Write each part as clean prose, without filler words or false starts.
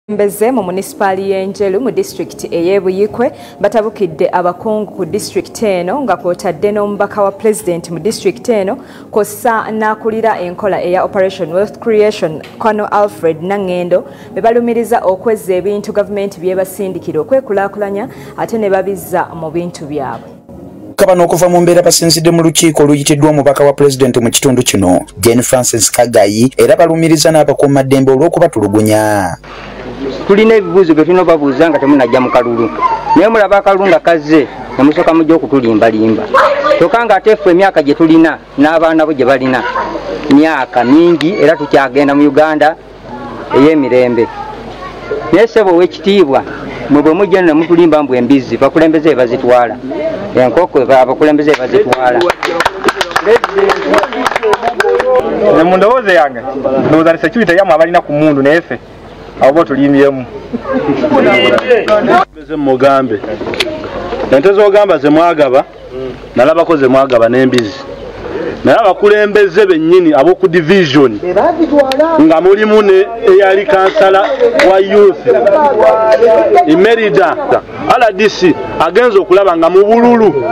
Mbeze mu municipali y'Enjeru mu district ey'Ebuyikwe batabukidde abakungu ku district eno nga kwotadde n'omubaka wa president mu district eno kossa n'akulira enkola eya Operation Wealth Creation Kwano Alfred Nangendo be balumiriza okwezza ebintu gavumenti byebasindikira okwekulaakulanya ate ne babizza mu bintu byabwe. Kabano okuva mu mbeera basinzidde mu lukiiko oluyitiddwa omubaka wa president mu kitundu kino Jane Francis Kagayi era balumiriza n'abakuumaddembe olw'okubatulugunya. Tulina ebibuuzo bye tulina babuuza nga temunajja mu kalulu naye mulaba akalulu nga kazze ne musooka mujja okutulimbalimba kyokka nga ate ffe emyaka gye tulina n'abaana bo gye balina myaka mingi era tukyagenda mu Uganda ey'emirembe naye ssebo ow'ekitiibwa mwe bwe mujja ne mutulimba mbu embizzi bakulembeze bazitwala enkoko abakulembeze bazitwala ne mu ndowooza yange ndowooza ni security yammwe abalina ku mundu naye ffe abo tulimbyemu mugambe ente z'ogamba ze mwagaba nalabako ze mwagaba n'embizi naye abakulembeze bennyini ab'oku division nga mulimu ne eyali kansala wa youth Imerida RDC agenza okulaba nga mu bululu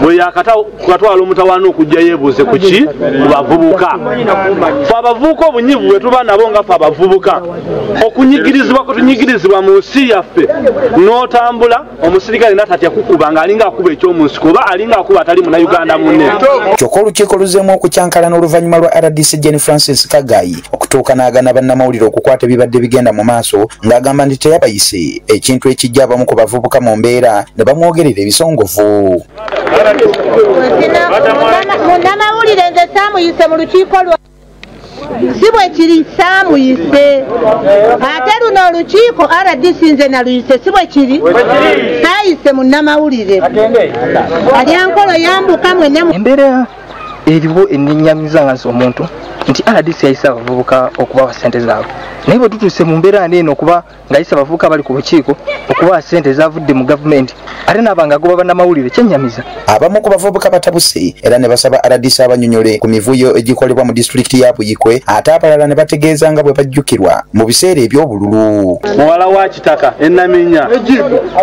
bwe yakatwala omutawaana okujja yeebuuze ku ki ku bavubuka fe abavubuka obunyivu bwe tuba nabo nga fe abavubuka okunyigirizibwa kwe tunyigirizibwa mu nsi yaffe n'otambula omusirikale natatya kukuba nga alinga akuba ekyomunsiko oba alinga akuba atali munnayuganda munne. Kyokka olukiiko luzeemu okukyankalana oluvannyuma lwa RDC Jane Francis Kagayi okutuuka n'agana bannamawulire okukwata ebibadde bigenda mu maaso ng'agamba nti teyabayise ekintu ekijja abamu ku bavubuka mu mbeera ne bamwogerera ebisongovu. Munnamawulire nze saamuyise mu lukiiko lwa si bwe kiri saamuyise ate luno olukiiko RDC nze naluyise si bwe kiri saayise munnamawulire alyankolo yambuka mwenne embeera eriwo ennenyamiza nga nsi omuntu nti RDC yayise abavubuka okubawa ssente zaabwe naye bwe tutuuse mu mbeera neeno okuba ng'ayise abavubuka bali ku lukiiko okubawa ssente zavudde mu gavumenti ate n'abanga agoba bannamawulire kyennyamiza. Abamu ku bavubuka batabuse era ne basaba RDC abanyonyole ku mivuyo egikolebwa mu disitulikiti ya Buyikwe ate abalala ne bategeeza nga bwe bajjukirwa mu biseera eby'obululu. Muwala wa Kitaka ennaminya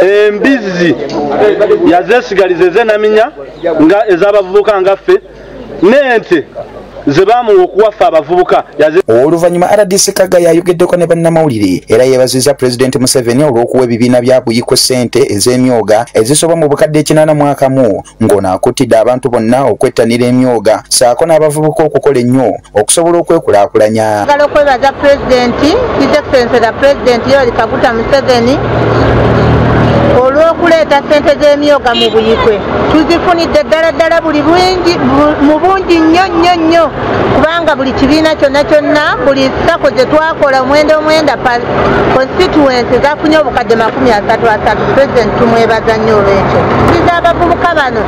embizzi yazeesigaliza ez'ennaminya nga ez'abavubuka nga ffe n'ente zebamu okuwafa abavubuka oluvannyuma RDC Kagayi ayogeddeko ne bannamawulire era yeebazizza President Museveni olw'okuwa ebibiina bya Buyikwe ssente ez'emyoga ezisoba mu bukadde 81 ng'onaakuttidde abantu bonna okwettanira emyoga ssaako n'abavubuka okukola ennyo okusobola okwekulaakulanya. Njagala okwebaza Pulezidenti His Excellency the President Yoweri Kaguta Museveni olw'okuleeta ssente z'emyoga mu Buyikwe tuzifunidde ddala buli mu bungi nnyo kubanga buli kibiina kyonna buli ssako ze twakola omwenda constituency zafunye obukadde 33. President tumwebaza nnyo olw'ekyo. Tuziza abavubuka bano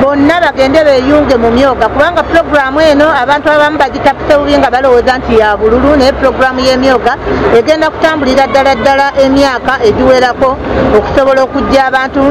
bonna bagende beeyunge mu myoga kubanga puroguramu eno abantu abamu bagitapise bubi nga balowooza nti ya bululu naye puroguramu y'emyoga egenda kutambulira ddala emyaka egiwerako okusobola okujja abantu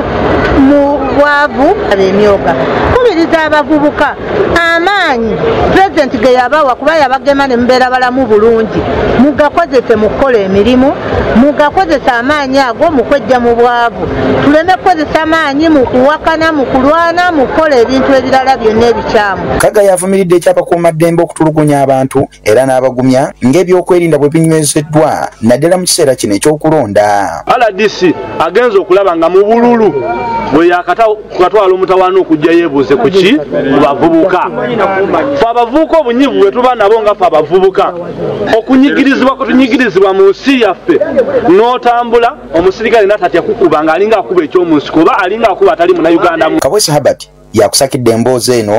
mu bwavu ab'emyoga. Kubiriza abavubuka amaanyi President ge yabawa kuba yabagema ne mubeera balamu bulungi mugakozese mu kukola emirimu mugakozesa amaanyi ago mu kwejja mu bwavu tuleme kukozesa amaanyi mu kuwakana mu kulwana mu kukola ebintu ebirala byonna ebikyamu. Kagayi avumiridde ekyabakuumaddembe okutulugunya abantu era n'abagumya ng'ebyokwerinda bwe binywezeddwa naddala mu kiseera kino ekyokulonda. RDC agenza okulaba nga mu bululu bwe yakatwala omutawaana okujja yeebuuze ku ki ku bavubuka fe abavubuka obunyivu bwe tuba nabo nga fe abavubuka okunyigirizibwa kwe tunyigirizibwa mu nsi yaffe n'otambula omusirikale natatya kukuba nga alinga akuba ekyomunsiko oba alinga akuba atali munnayuganda. Kabwesi Habert yakusakidde emboozi eno